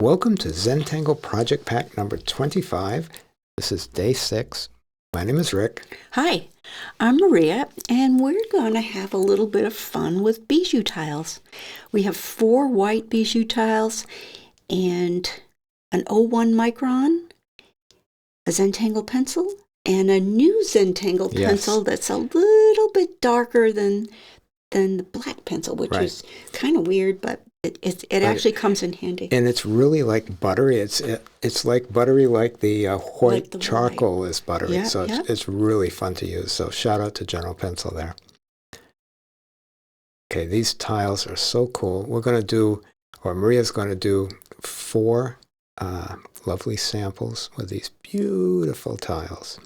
Welcome to Zentangle Project Pack number 25. This is day 6. My name is Rick. Hi, I'm Maria, and we're going to have a little bit of fun with bijou tiles. We have 4 white bijou tiles and an 01 micron, a Zentangle pencil, and a new Zentangle pencil that's a little bit darker than the black pencil, which is kind of weird, but it actually comes in handy. And it's really like buttery. It's like buttery, like the white like the charcoal is buttery. Yeah, so it's really fun to use. So shout out to General Pencil there. Okay, these tiles are so cool. We're going to do, or Maria's going to do 4 lovely samples with these beautiful tiles.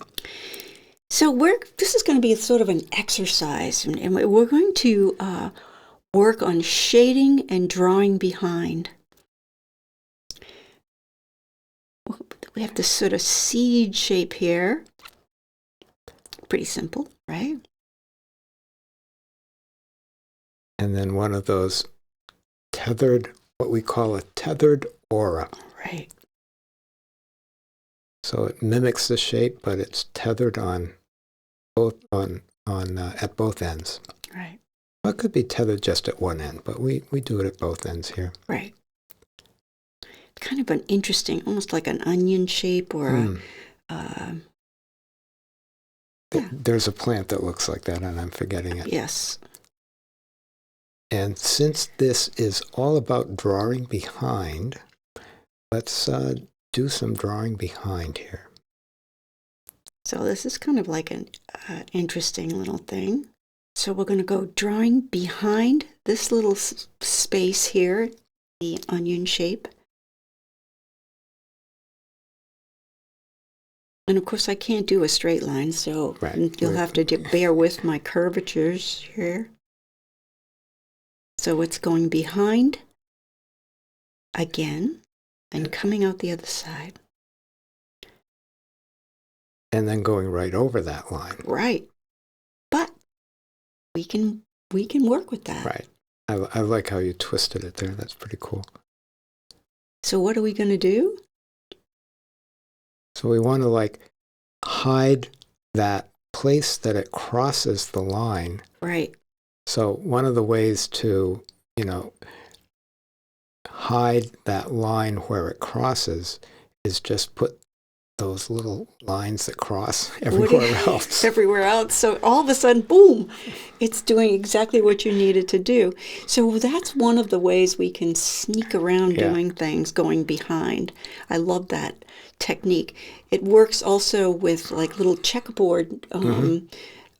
So this is going to be sort of an exercise, and we're going to work on shading and drawing behind. We have this sort of seed shape here. Pretty simple, right? And then one of those tethered, what we call a tethered aura. Right. So it mimics the shape, but it's tethered on both at both ends. Right. Well, it could be tethered just at one end, but we do it at both ends here. Right. Kind of an interesting, almost like an onion shape or There's a plant that looks like that, and I'm forgetting it. Yes. And since this is all about drawing behind, let's do some drawing behind here. So this is kind of like an interesting little thing. So we're going to go drawing behind this little space here, the onion shape. And of course I can't do a straight line, so you'll have to bear with my curvatures here. So it's going behind again and coming out the other side. And then going right over that line. Right. But we can work with that. Right. I like how you twisted it there. That's pretty cool. So what are we going to do? So we want to like hide that place that it crosses the line. Right. So one of the ways to, hide that line where it crosses is just put those little lines that cross everywhere else. Everywhere else. So all of a sudden, boom, it's doing exactly what you need it to do. So that's one of the ways we can sneak around doing things, going behind. I love that technique. It works also with like little checkerboard,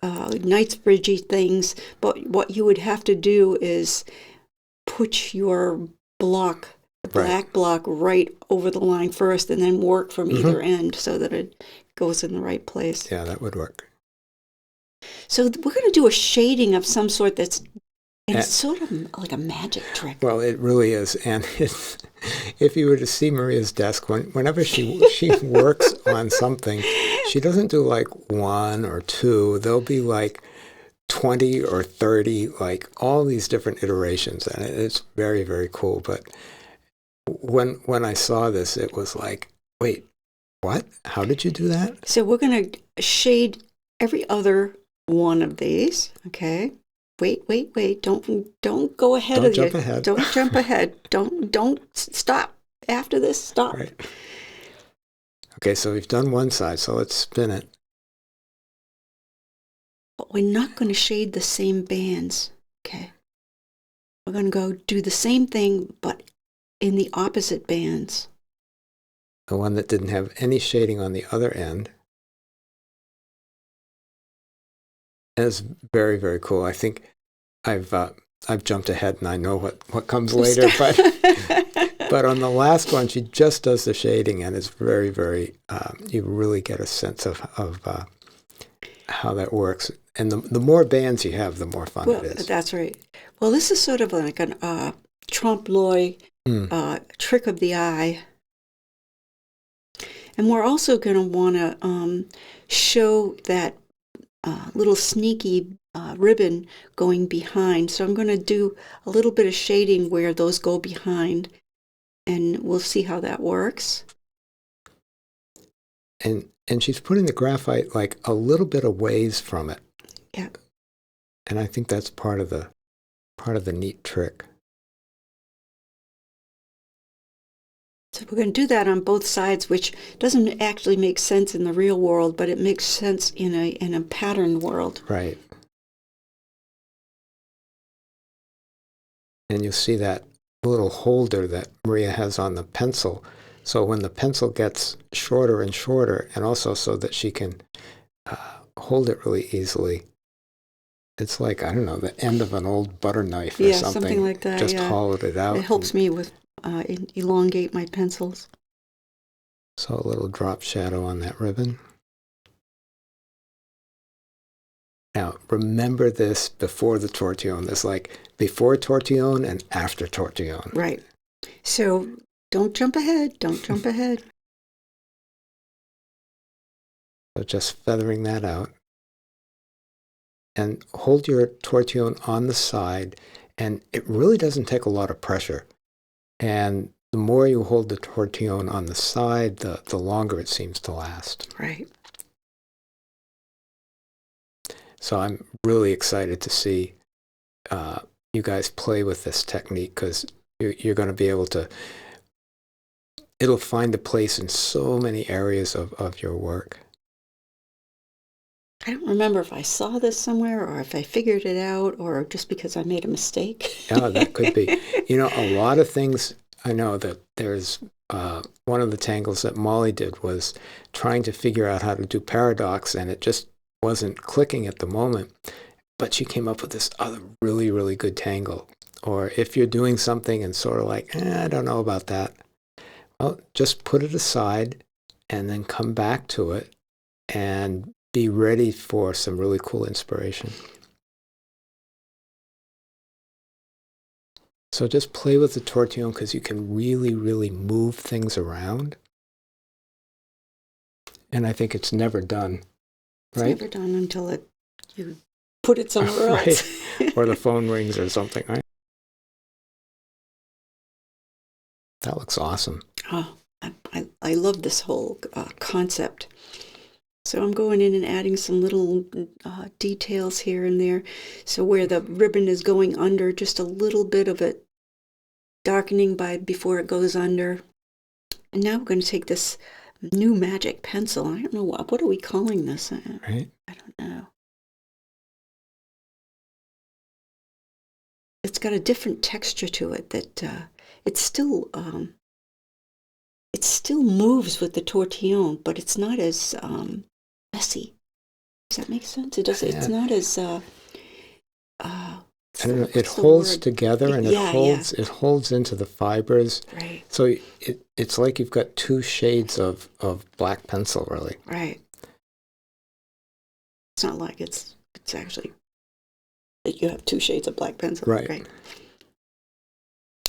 Knightsbridge-y things. But what you would have to do is put your block, the black block, right over the line first and then work from either end so that it goes in the right place. Yeah, that would work. So we're going to do a shading of some sort it's sort of like a magic trick. Well, it really is. And if you were to see Maria's desk, whenever she works on something, she doesn't do like 1 or 2. There'll be like 20 or 30, like all these different iterations. And it's very, very cool. But when I saw this, it was like, wait, what? How did you do that? So we're going to shade every other one of these, okay? Wait. Don't go ahead of you. Don't jump ahead. Don't jump ahead. Don't stop. After this, stop. Right. Okay, so we've done one side, so let's spin it. But we're not going to shade the same bands, okay? We're going to go do the same thing, but in the opposite bands. The one that didn't have any shading on the other end. And it's very, very cool. I think I've jumped ahead and I know what comes later, but on the last one, she just does the shading, and it's very, very, you really get a sense of how that works. And the more bands you have, the more fun it is. That's right. Well, this is sort of like an trompe-l'oeil trick of the eye. And we're also going to want to show that little sneaky ribbon going behind. So I'm going to do a little bit of shading where those go behind and we'll see how that works. And she's putting the graphite like a little bit of ways from it. Yeah. And I think that's part of the neat trick. So we're going to do that on both sides, which doesn't actually make sense in the real world, but it makes sense in a pattern world. Right. And you'll see that little holder that Maria has on the pencil. So when the pencil gets shorter and shorter, and also so that she can hold it really easily, it's like, I don't know, the end of an old butter knife or something. Something like that. Just hollowed it out. It helps me with elongate my pencils. So a little drop shadow on that ribbon. Now, remember this before the tortillon. There's like before tortillon and after tortillon. Right. So don't jump ahead. Don't jump ahead. So just feathering that out. And hold your tortillon on the side. And it really doesn't take a lot of pressure. And the more you hold the tortillon on the side, the longer it seems to last. Right. So I'm really excited to see you guys play with this technique, because you're going to be able to, it'll find a place in so many areas of your work. I don't remember if I saw this somewhere or if I figured it out or just because I made a mistake. Yeah, that could be. You know, a lot of things, I know that there's one of the tangles that Molly did was trying to figure out how to do paradox, and it just wasn't clicking at the moment. But she came up with this other really, really good tangle. Or if you're doing something and sort of like, I don't know about that, well, just put it aside and then come back to it and be ready for some really cool inspiration. So just play with the tortillon, because you can really, really move things around. And I think it's never done, right? It's never done until you put it somewhere else. Right. Or the phone rings or something, right? That looks awesome. Oh, I love this whole concept. So I'm going in and adding some little details here and there. So where the ribbon is going under, just a little bit of it darkening before it goes under. And now we're going to take this new magic pencil. I don't know, what are we calling this? Right. I don't know. It's got a different texture to it that it still moves with the tortillon, but it's not as messy. Does that make sense? It does. Yeah. It's not as. I don't know. It holds together, and it holds into the fibers. Right. So it's like you've got two shades of black pencil, really. Right. It's not like it's actually that you have two shades of black pencil. Right.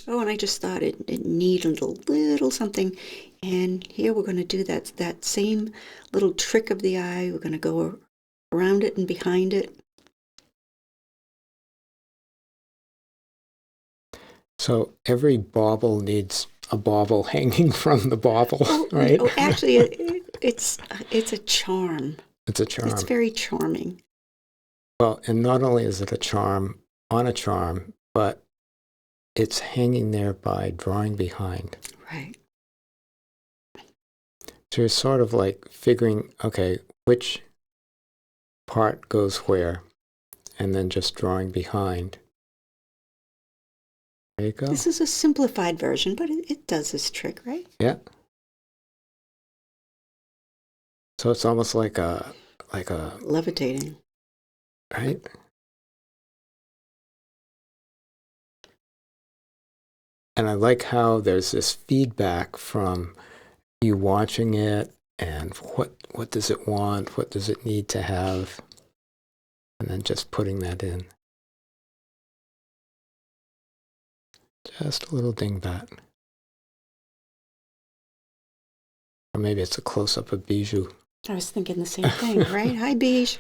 Oh, and I just thought it needed a little something. And here we're going to do that same little trick of the eye. We're going to go around it and behind it. So every bauble needs a bauble hanging from the bauble, right? Oh, actually, it's a charm. It's a charm. It's very charming. Well, and not only is it a charm on a charm, but it's hanging there by drawing behind. Right. So you're sort of like figuring, okay, which part goes where, and then just drawing behind. There you go. This is a simplified version, but it does this trick, right? Yeah. So it's almost like a levitating. Right? And I like how there's this feedback from you watching it, and what does it want? What does it need to have? And then just putting that in. Just a little dingbat. Or maybe it's a close-up of Bijou. I was thinking the same thing, right? Hi, Bijou.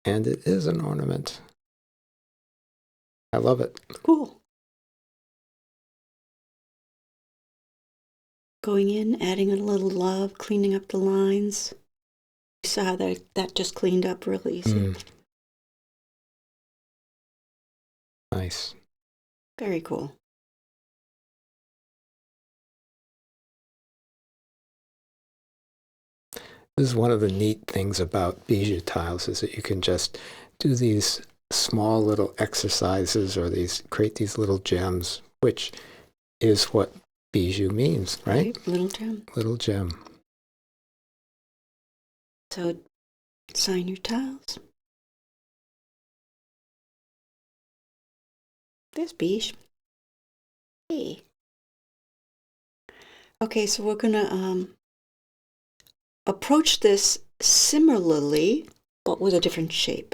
And it is an ornament. I love it. Cool. Going in, adding a little love, cleaning up the lines. You saw how that just cleaned up really easy. Nice. Very cool. This is one of the neat things about bijou tiles, is that you can just do these small little exercises, or create these little gems, which is what bijou means, right? Little gem. Little gem. So sign your tiles. There's Beige. Hey. Okay, so we're going to approach this similarly, but with a different shape.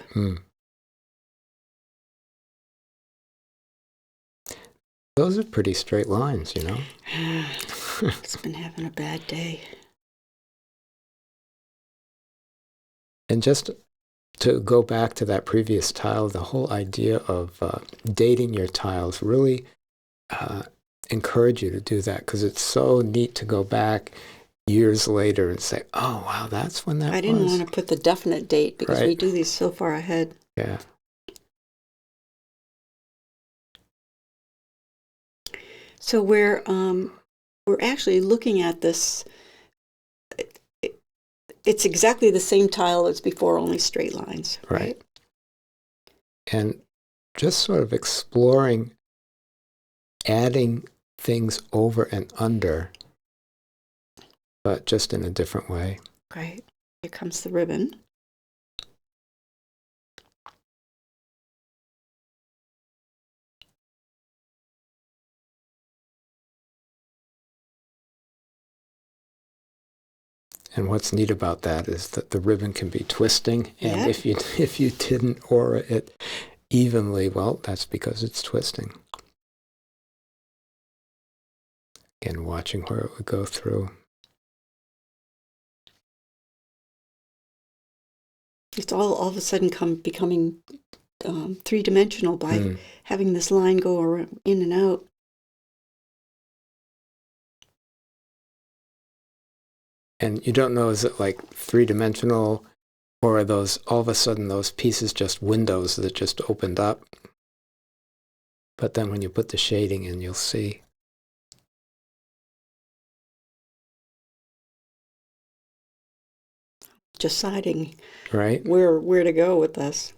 Those are pretty straight lines, you know? It's been having a bad day. And just to go back to that previous tile, the whole idea of dating your tiles, really encourage you to do that, because it's so neat to go back years later and say, oh, wow, that's when that was. I didn't want to put the definite date because we do these so far ahead. Yeah. So we're actually looking at this. It's exactly the same tile as before, only straight lines. Right. And just sort of exploring adding things over and under, but just in a different way. Right. Here comes the ribbon. And what's neat about that is that the ribbon can be twisting, and if you didn't aura it evenly, well, that's because it's twisting. Again, watching where it would go through. It's all of a sudden becoming three-dimensional by having this line go in and out. And you don't know, is it like three-dimensional, or are those, all of a sudden, those pieces just windows that just opened up? But then when you put the shading in, you'll see. Deciding right where to go with this.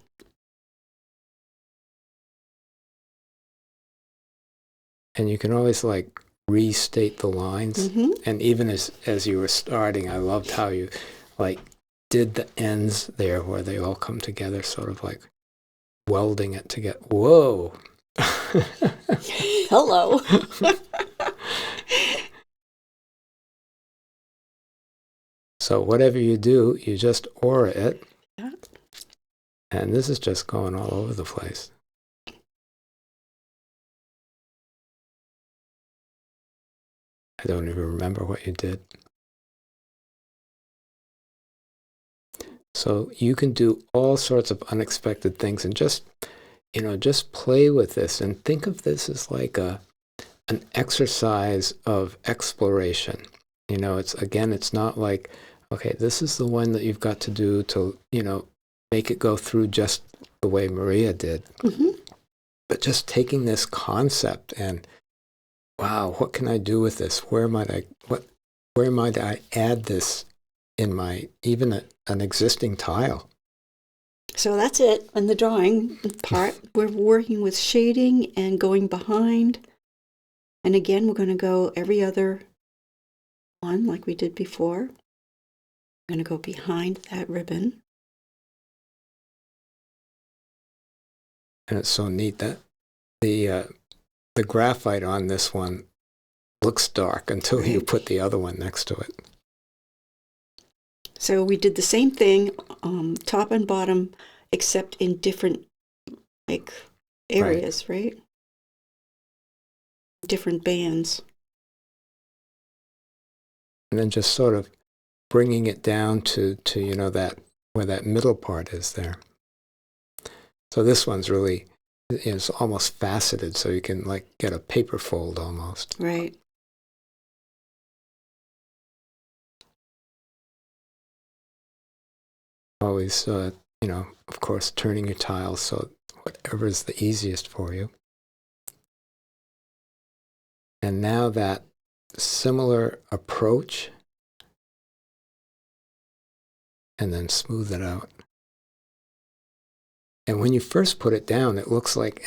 And you can always like restate the lines. And even as you were starting, I loved how you like did the ends there where they all come together, sort of like welding it together. Whoa. Hello. So whatever you do, you just aura it. Yeah. And this is just going all over the place. I don't even remember what you did. So you can do all sorts of unexpected things, and just, you know, just play with this and think of this as like an exercise of exploration. You know, it's not like, okay, this is the one that you've got to do to, you know, make it go through just the way Maria did. But just taking this concept and, wow, what can I do with this? Where might I add this in my, even an existing tile? So that's it in the drawing part. We're working with shading and going behind. And again, we're going to go every other one like we did before. We're going to go behind that ribbon. And it's so neat that the graphite on this one looks dark until you put the other one next to it. So we did the same thing, top and bottom, except in different like areas, right? Different bands. And then just sort of bringing it down to you know, that where that middle part is there. So this one's really It's almost faceted, so you can like get a paper fold almost. Right. Always, of course, turning your tiles so whatever is the easiest for you. And now that similar approach, and then smooth it out. And when you first put it down, it looks like,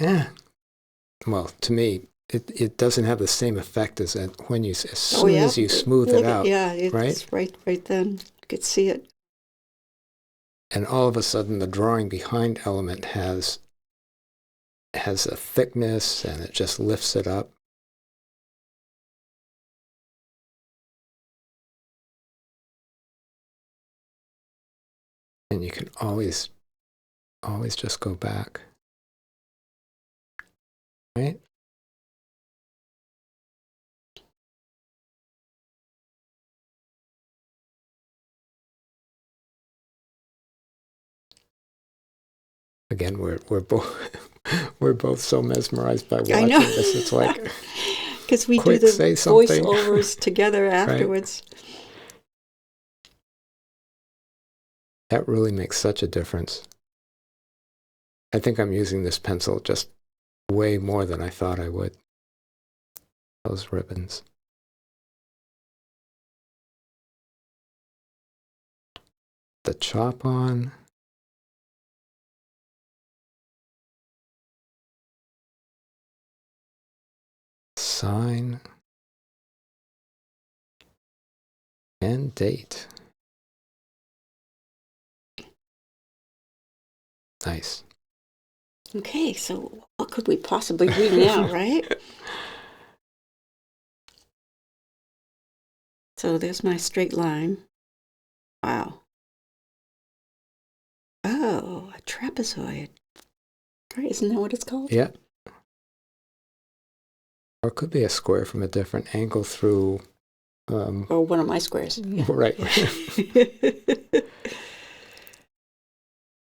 well, to me, it doesn't have the same effect as when as soon as you smooth it out. It's right then. You could see it. And all of a sudden, the drawing behind element has a thickness, and it just lifts it up. And you can always just go back, right? Again, we're both so mesmerized by watching this. It's like, because we quick, do the say something. voiceovers together afterwards. Right. That really makes such a difference. I think I'm using this pencil just way more than I thought I would. Those ribbons. The chop on. Sign. And date. Nice. Okay, so what could we possibly do now, right? So there's my straight line. Wow. Oh, a trapezoid. Right, isn't that what it's called? Yeah. Or it could be a square from a different angle through... or one of my squares. Yeah. Right.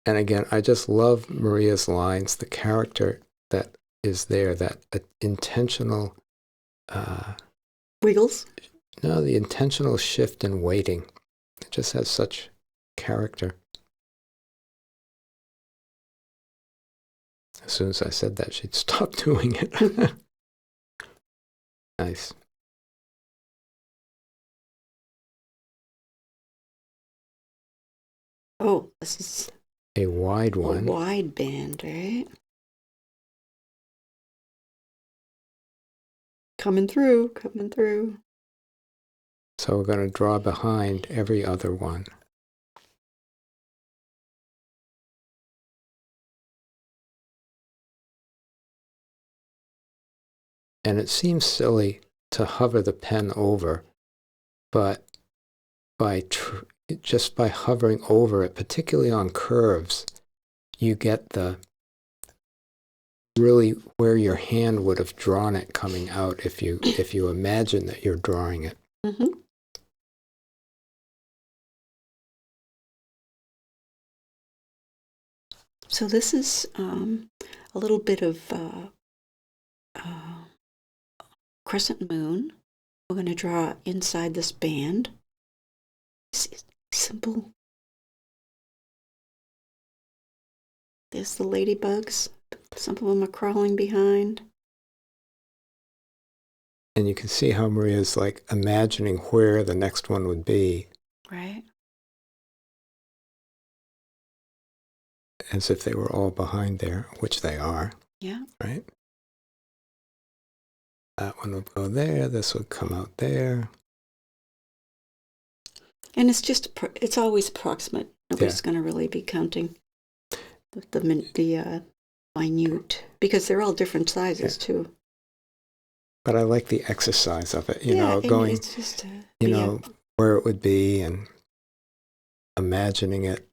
And again, I just love Maria's lines, the character that is there, that intentional... Wiggles? No, the intentional shift in weighting. It just has such character. As soon as I said that, she'd stop doing it. Nice. Oh, this is a wide one. A wide band, right? Coming through, coming through. So we're going to draw behind every other one. And it seems silly to hover the pen over, but just by hovering over it, particularly on curves, you get the really where your hand would have drawn it coming out if you imagine that you're drawing it. Mm-hmm. So this is a little bit of crescent moon. We're going to draw inside this band. Simple. There's the ladybugs. Some of them are crawling behind. And you can see how Maria's like imagining where the next one would be. Right. As if they were all behind there, which they are. Yeah. Right? That one would go there, this would come out there. And it's always approximate. Nobody's going to really be counting the minute, because they're all different sizes too. But I like the exercise of it, going, it's just where it would be and imagining it.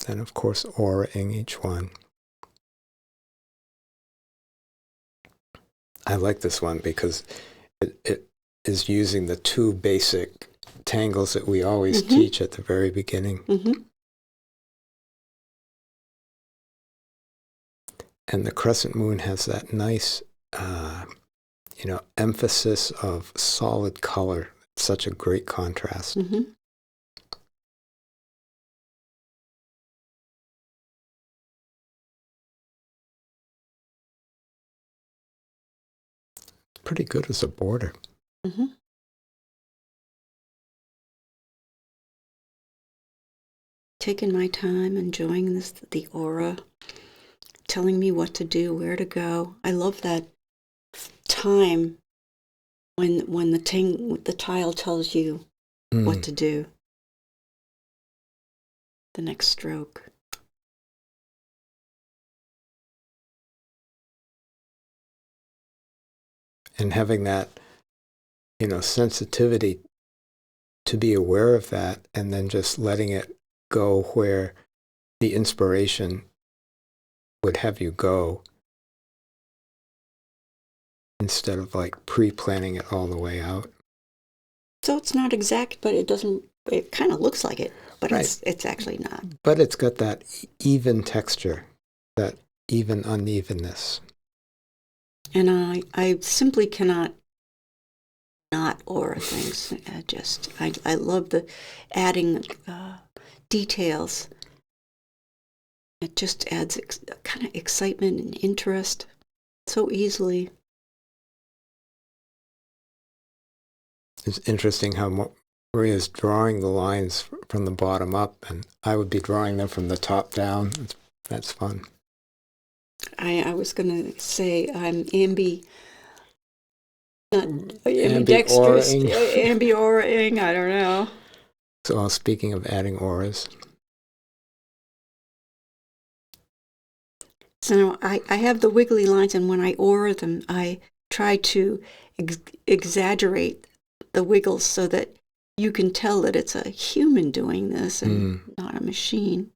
And of course, auraing each one. I like this one because it is using the two basic tangles that we always teach at the very beginning. Mm-hmm. And the crescent moon has that nice, emphasis of solid color. Such a great contrast. Mm-hmm. Pretty good as a border. Mm-hmm. Taking my time, enjoying the aura, telling me what to do, where to go. I love that time when the tile tells you what to do. The next stroke. And having that, sensitivity to be aware of that, and then just letting it go where the inspiration would have you go, instead of like pre-planning it all the way out. So it's not exact, but it kind of looks like it, but Right. it's actually not. But it's got that even texture, that even unevenness. And I simply cannot not aura things. I love the adding details. It just adds kind of excitement and interest so easily. It's interesting how Maria's drawing the lines from the bottom up, and I would be drawing them from the top down. That's fun. I was going to say I'm ambidextrous, ambi-auraing, I don't know. So speaking of adding auras. So I have the wiggly lines, and when I aura them, I try to exaggerate the wiggles so that you can tell that it's a human doing this and not a machine.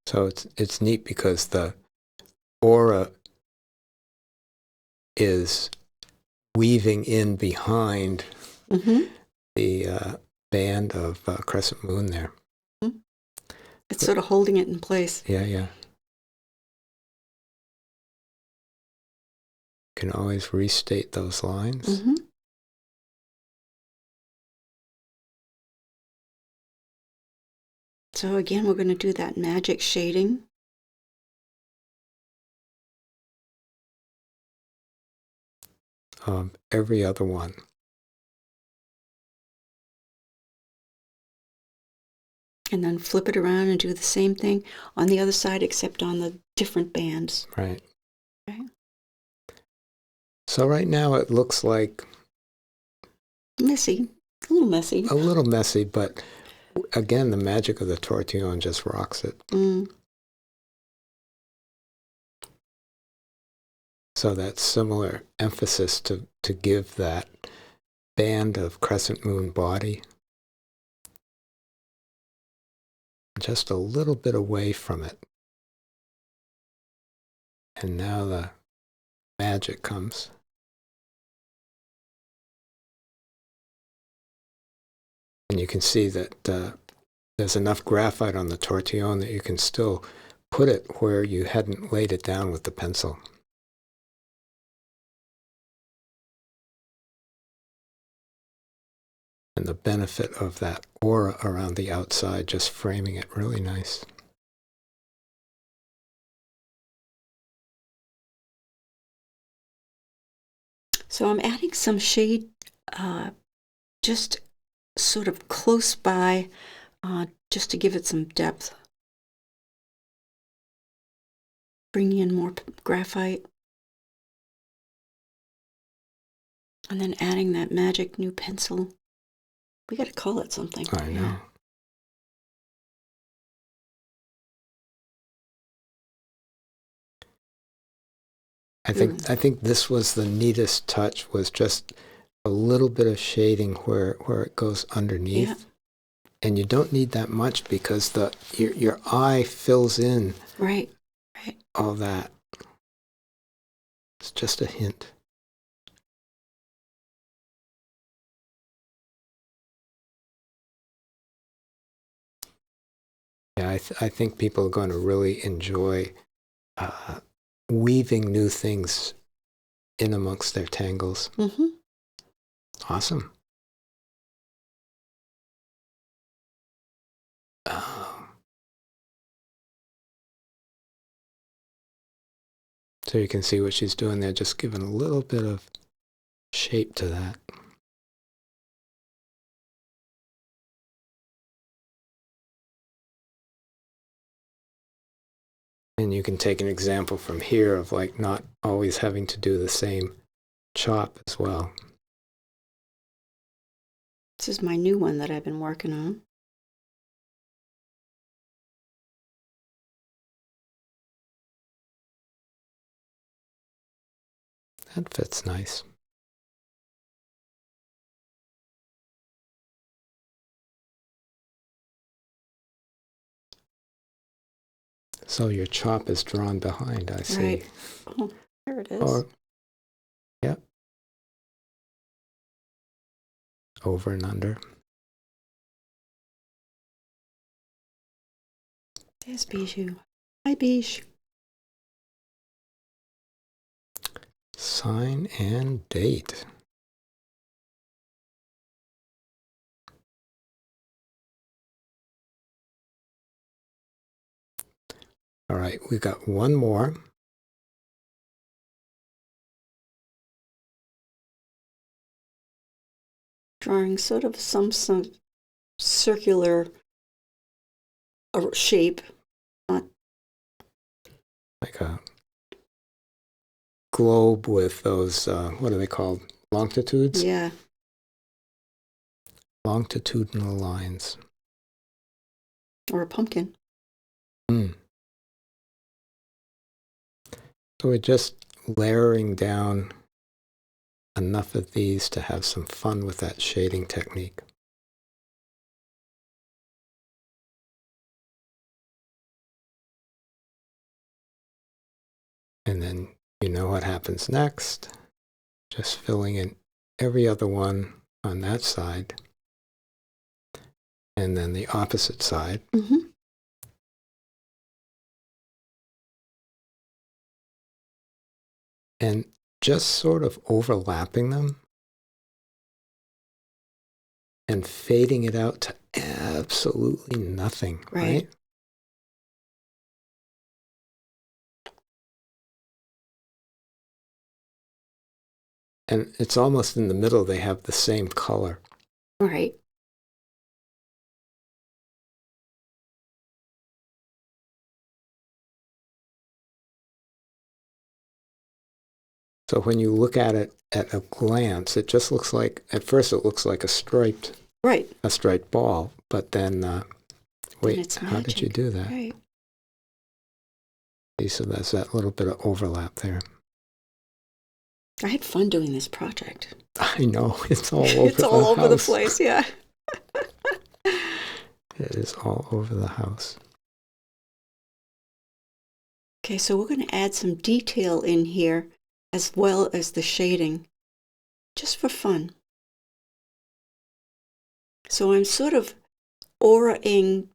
So it's neat because the aura is weaving in behind the band of crescent moon there. Mm-hmm. It's sort of holding it in place. Yeah. Can always restate those lines. Mm-hmm. So again, we're going to do that magic shading. Every other one. And then flip it around and do the same thing on the other side, except on the different bands. Right. Okay. So right now it looks like Messy. A little messy. A little messy, but again, the magic of the tortillon just rocks it. So that similar emphasis to give that band of crescent moon body just a little bit away from it. And now the magic comes. And you can see that there's enough graphite on the tortillon that you can still put it where you hadn't laid it down with the pencil. And the benefit of that aura around the outside, just framing it really nice. So I'm adding some shade just sort of close by, just to give it some depth. Bringing in more graphite. And then adding that magic new pencil. We got to call it something. I know. I think this was the neatest touch, was just a little bit of shading where it goes underneath. Yeah. And you don't need that much because your eye fills in right all that. It's just a hint. I think people are going to really enjoy weaving new things in amongst their tangles. Mm-hmm. Awesome. So you can see what she's doing there, just giving a little bit of shape to that. And you can take an example from here of like not always having to do the same chop as well. This is my new one that I've been working on. That fits nice. So your chop is drawn behind, I see. Right. Oh, there it is. Or, yep. Over and under. There's Bijou. Hi, Bijou. Sign and date. All right, we got one more. Drawing sort of some circular shape. Like a globe with those, what are they called? Longitudes? Yeah. Longitudinal lines. Or a pumpkin. Mm. So we're just layering down enough of these to have some fun with that shading technique. And then you know what happens next. Just filling in every other one on that side. And then the opposite side. Mm-hmm. And just sort of overlapping them and fading it out to absolutely nothing, right? And it's almost in the middle, they have the same color. Right. So when you look at it at a glance, it just looks like, at first it looks like a striped ball, but then, wait, how did you do that? Right. See, so there's that little bit of overlap there. I had fun doing this project. I know, it's all over it's all over the place, yeah. It is all over the house. Okay, so we're going to add some detail in here as well as the shading, just for fun. So I'm sort of auraing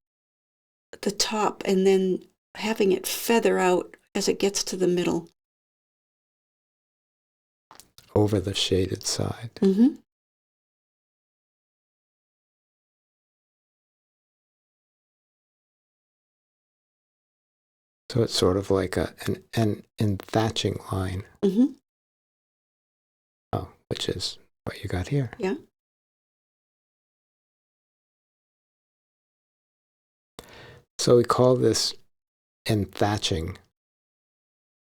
the top and then having it feather out as it gets to the middle. Over the shaded side. Mm-hmm. So it's sort of like an thatching line. Mm-hmm. Oh, which is what you got here. Yeah. So we call this thatching.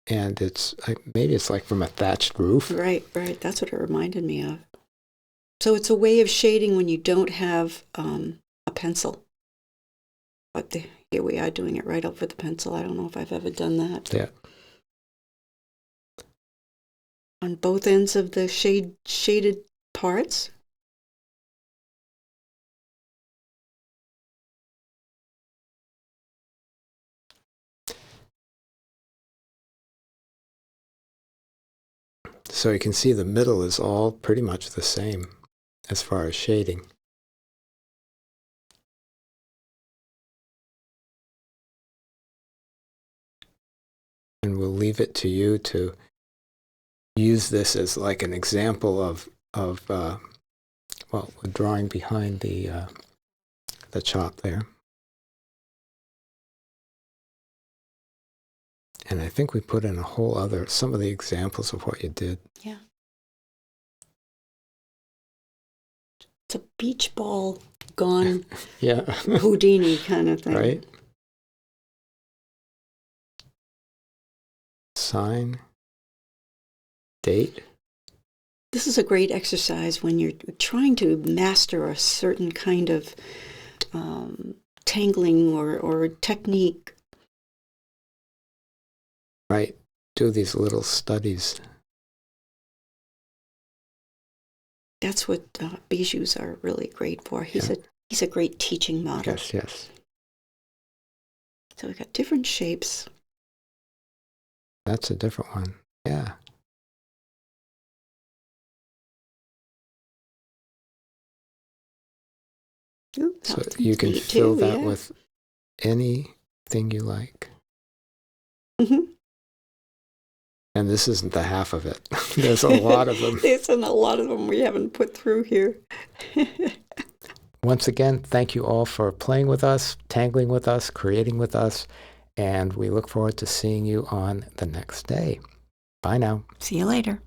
And it's, maybe it's like from a thatched roof. Right. That's what it reminded me of. So it's a way of shading when you don't have a pencil. But here we are doing it right over the pencil. I don't know if I've ever done that. Yeah. On both ends of the shaded parts. So you can see the middle is all pretty much the same as far as shading. And we'll leave it to you to use this as like an example of well, drawing behind the chop there. And I think we put in some of the examples of what you did. Yeah. It's a beach ball gone Yeah. Houdini kind of thing. Right? Sign. Date. This is a great exercise when you're trying to master a certain kind of tangling or technique. Right. Do these little studies. That's what Bijou's are really great for. He's a great teaching model. Yes, yes. So we got different shapes. That's a different one. Yeah. Ooh, So you can fill that with anything you like. Mm-hmm. And this isn't the half of it. There's a lot of them. There's a lot of them we haven't put through here. Once again, thank you all for playing with us, tangling with us, creating with us, and we look forward to seeing you on the next day. Bye now. See you later.